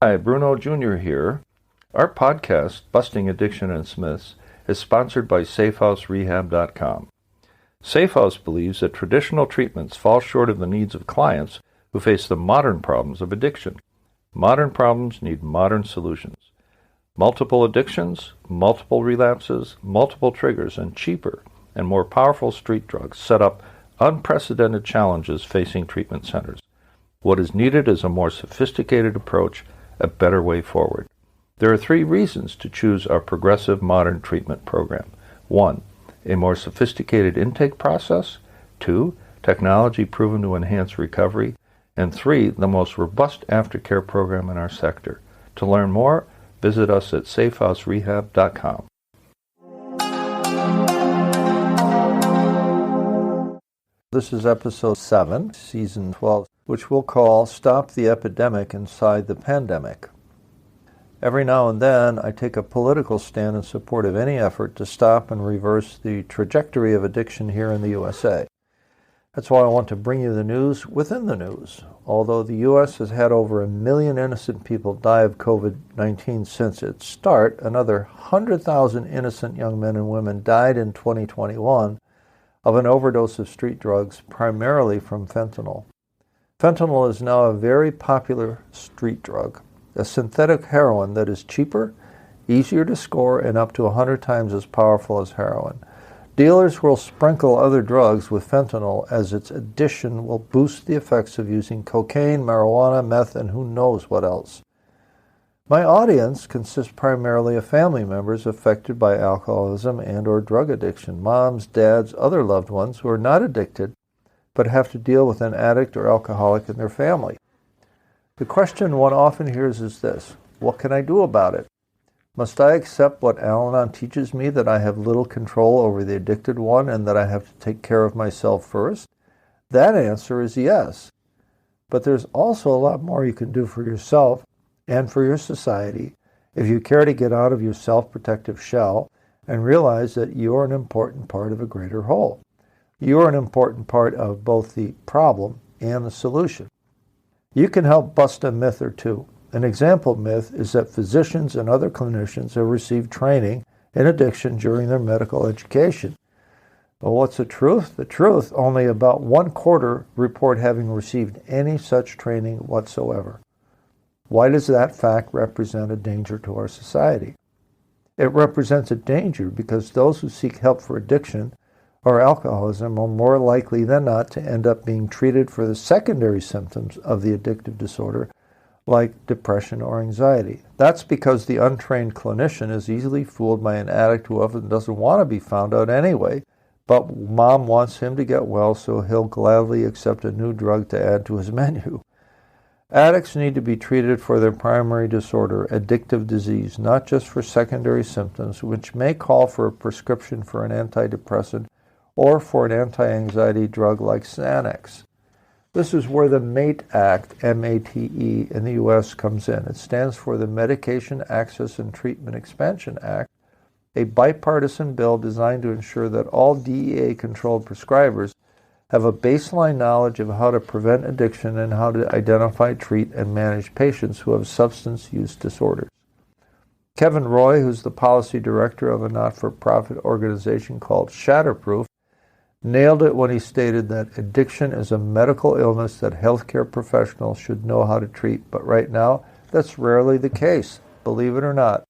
Hi, Bruno Jr. here. Our podcast, Busting Addiction and Myths, is sponsored by SafeHouseRehab.com. SafeHouse believes that traditional treatments fall short of the needs of clients who face the modern problems of addiction. Modern problems need modern solutions. Multiple addictions, multiple relapses, multiple triggers, and cheaper and more powerful street drugs set up unprecedented challenges facing treatment centers. What is needed is a more sophisticated approach, a better way forward. There are 3 reasons to choose our progressive modern treatment program. 1, a more sophisticated intake process. 2, technology proven to enhance recovery. And 3, the most robust aftercare program in our sector. To learn more, visit us at SafeHouseRehab.com. This is episode 7, season 12, which we'll call Stop the Epidemic Inside the Pandemic. Every now and then, I take a political stand in support of any effort to stop and reverse the trajectory of addiction here in the USA. That's why I want to bring you the news within the news. Although the U.S. has had over 1 million innocent people die of COVID-19 since its start, another 100,000 innocent young men and women died in 2021 of an overdose of street drugs, primarily from fentanyl. Fentanyl is now a very popular street drug, a synthetic heroin that is cheaper, easier to score, and up to 100 times as powerful as heroin. Dealers will sprinkle other drugs with fentanyl as its addition will boost the effects of using cocaine, marijuana, meth, and who knows what else. My audience consists primarily of family members affected by alcoholism and or drug addiction, moms, dads, other loved ones who are not addicted but have to deal with an addict or alcoholic in their family. The question one often hears is this: what can I do about it? Must I accept what Al-Anon teaches me, that I have little control over the addicted one and that I have to take care of myself first? That answer is yes. But there's also a lot more you can do for yourself and for your society if you care to get out of your self-protective shell and realize that you are an important part of a greater whole. You are an important part of both the problem and the solution. You can help bust a myth or two. An example myth is that physicians and other clinicians have received training in addiction during their medical education. Well, what's the truth? The truth, only about 1/4 report having received any such training whatsoever. Why does that fact represent a danger to our society? It represents a danger because those who seek help for addiction or alcoholism are more likely than not to end up being treated for the secondary symptoms of the addictive disorder, like depression or anxiety. That's because the untrained clinician is easily fooled by an addict who often doesn't want to be found out anyway, but mom wants him to get well, so he'll gladly accept a new drug to add to his menu. Addicts need to be treated for their primary disorder, addictive disease, not just for secondary symptoms, which may call for a prescription for an antidepressant or for an anti-anxiety drug like Xanax. This is where the MATE Act, M-A-T-E, in the U.S. comes in. It stands for the Medication Access and Treatment Expansion Act, a bipartisan bill designed to ensure that all DEA-controlled prescribers have a baseline knowledge of how to prevent addiction and how to identify, treat, and manage patients who have substance use disorders. Kevin Roy, who's the policy director of a not-for-profit organization called Shatterproof, nailed it when he stated that addiction is a medical illness that healthcare professionals should know how to treat, but right now, that's rarely the case, believe it or not.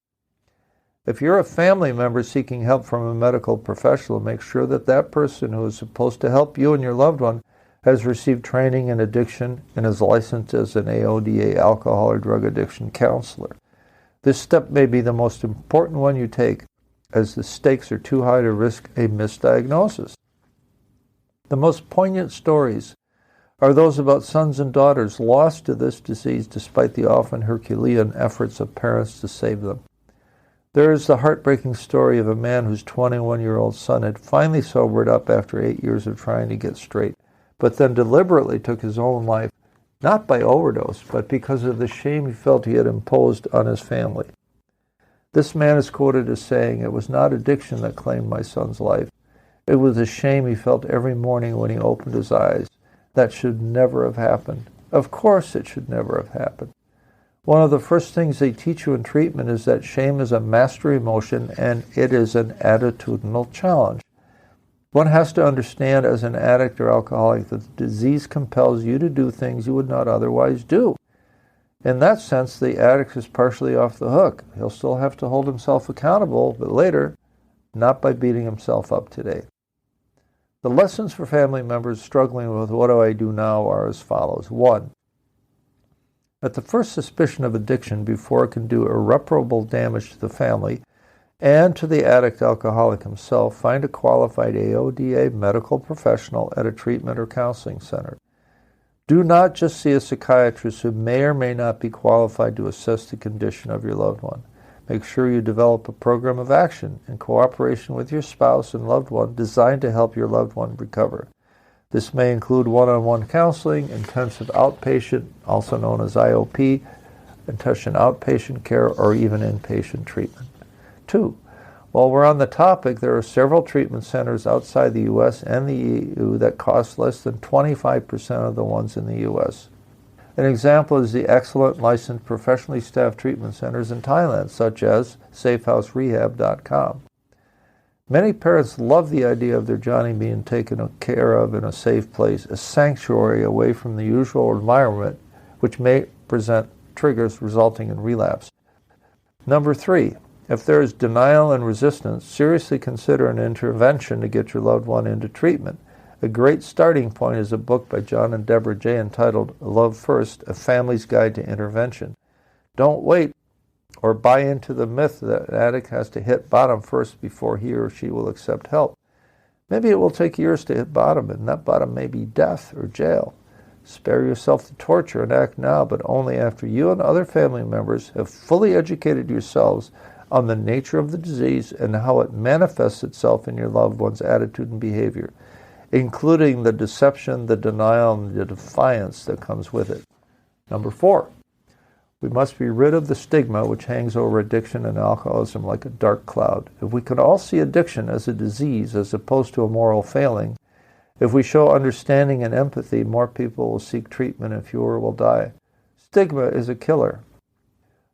If you're a family member seeking help from a medical professional, make sure that that person who is supposed to help you and your loved one has received training in addiction and is licensed as an AODA, alcohol or drug addiction counselor. This step may be the most important one you take, as the stakes are too high to risk a misdiagnosis. The most poignant stories are those about sons and daughters lost to this disease despite the often Herculean efforts of parents to save them. There is the heartbreaking story of a man whose 21-year-old son had finally sobered up after 8 years of trying to get straight, but then deliberately took his own life, not by overdose, but because of the shame he felt he had imposed on his family. This man is quoted as saying, "It was not addiction that claimed my son's life. It was the shame he felt every morning when he opened his eyes. That should never have happened. Of course it should never have happened." One of the first things they teach you in treatment is that shame is a master emotion and it is an attitudinal challenge. One has to understand as an addict or alcoholic that the disease compels you to do things you would not otherwise do. In that sense, the addict is partially off the hook. He'll still have to hold himself accountable, but later, not by beating himself up today. The lessons for family members struggling with what do I do now are as follows. 1. At the first suspicion of addiction, before it can do irreparable damage to the family and to the addict alcoholic himself, find a qualified AODA medical professional at a treatment or counseling center. Do not just see a psychiatrist who may or may not be qualified to assess the condition of your loved one. Make sure you develop a program of action in cooperation with your spouse and loved one designed to help your loved one recover. This may include one-on-one counseling, intensive outpatient, also known as IOP, intensive outpatient care, or even inpatient treatment. 2. While we're on the topic, there are several treatment centers outside the U.S. and the EU that cost less than 25% of the ones in the U.S. An example is the excellent licensed professionally staffed treatment centers in Thailand, such as safehouserehab.com. Many parents love the idea of their Johnny being taken care of in a safe place, a sanctuary away from the usual environment, which may present triggers resulting in relapse. Number 3. If there is denial and resistance, seriously consider an intervention to get your loved one into treatment. A great starting point is a book by John and Deborah J. entitled Love First, A Family's Guide to Intervention. Don't wait or buy into the myth that an addict has to hit bottom first before he or she will accept help. Maybe it will take years to hit bottom, and that bottom may be death or jail. Spare yourself the torture and act now, but only after you and other family members have fully educated yourselves on the nature of the disease and how it manifests itself in your loved one's attitude and behavior, including the deception, the denial, and the defiance that comes with it. Number 4, we must be rid of the stigma which hangs over addiction and alcoholism like a dark cloud. If we can all see addiction as a disease as opposed to a moral failing, if we show understanding and empathy, more people will seek treatment and fewer will die. Stigma is a killer.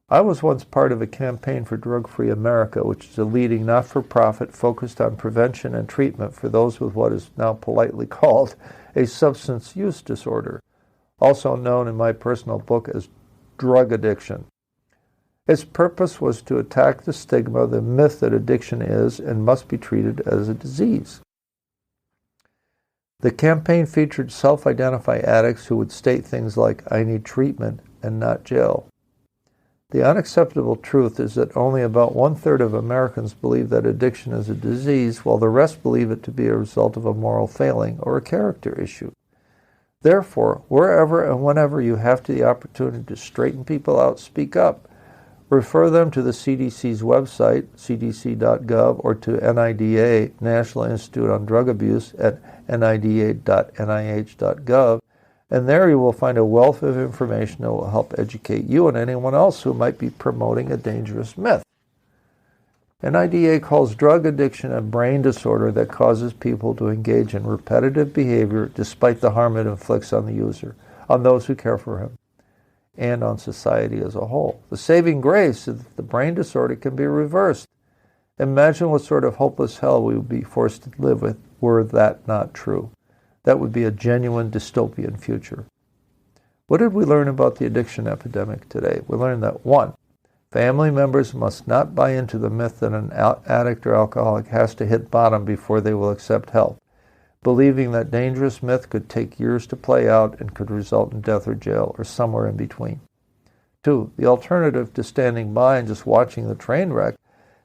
I was once part of a campaign for Drug-Free America, which is a leading not-for-profit focused on prevention and treatment for those with what is now politely called a substance use disorder, also known in my personal book as drug addiction. Its purpose was to attack the stigma, the myth that addiction is and must be treated as a disease. The campaign featured self-identified addicts who would state things like, "I need treatment and not jail." The unacceptable truth is that only about 1/3 of Americans believe that addiction is a disease, while the rest believe it to be a result of a moral failing or a character issue. Therefore, wherever and whenever you have the opportunity to straighten people out, speak up. Refer them to the CDC's website, cdc.gov, or to NIDA, National Institute on Drug Abuse, at nida.nih.gov, and there you will find a wealth of information that will help educate you and anyone else who might be promoting a dangerous myth. NIDA calls drug addiction a brain disorder that causes people to engage in repetitive behavior despite the harm it inflicts on the user, on those who care for him, and on society as a whole. The saving grace is that the brain disorder can be reversed. Imagine what sort of hopeless hell we would be forced to live with were that not true. That would be a genuine dystopian future. What did we learn about the addiction epidemic today? We learned that 1, family members must not buy into the myth that an addict or alcoholic has to hit bottom before they will accept help, believing that dangerous myth could take years to play out and could result in death or jail or somewhere in between. 2, the alternative to standing by and just watching the train wreck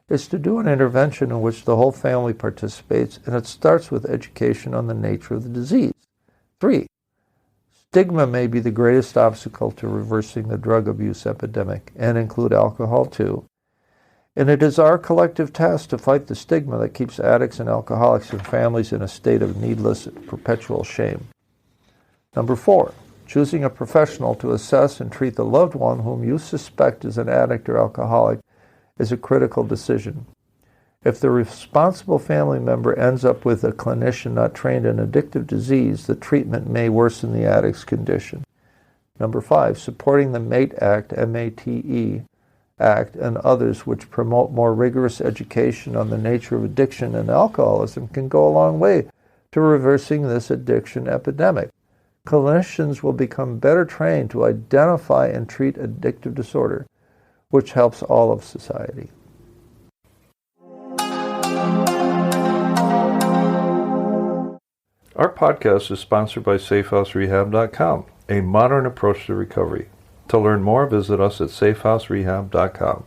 is to do an intervention in which the whole family participates, and it starts with education on the nature of the disease. 3, stigma may be the greatest obstacle to reversing the drug abuse epidemic, and include alcohol too. And it is our collective task to fight the stigma that keeps addicts and alcoholics and families in a state of needless, perpetual shame. Number 4, choosing a professional to assess and treat the loved one whom you suspect is an addict or alcoholic is a critical decision. If the responsible family member ends up with a clinician not trained in addictive disease, the treatment may worsen the addict's condition. Number 5, supporting the MATE Act, M-A-T-E, Act, and others which promote more rigorous education on the nature of addiction and alcoholism can go a long way to reversing this addiction epidemic. Clinicians will become better trained to identify and treat addictive disorder, which helps all of society. Our podcast is sponsored by SafeHouseRehab.com, a modern approach to recovery. To learn more, visit us at SafeHouseRehab.com.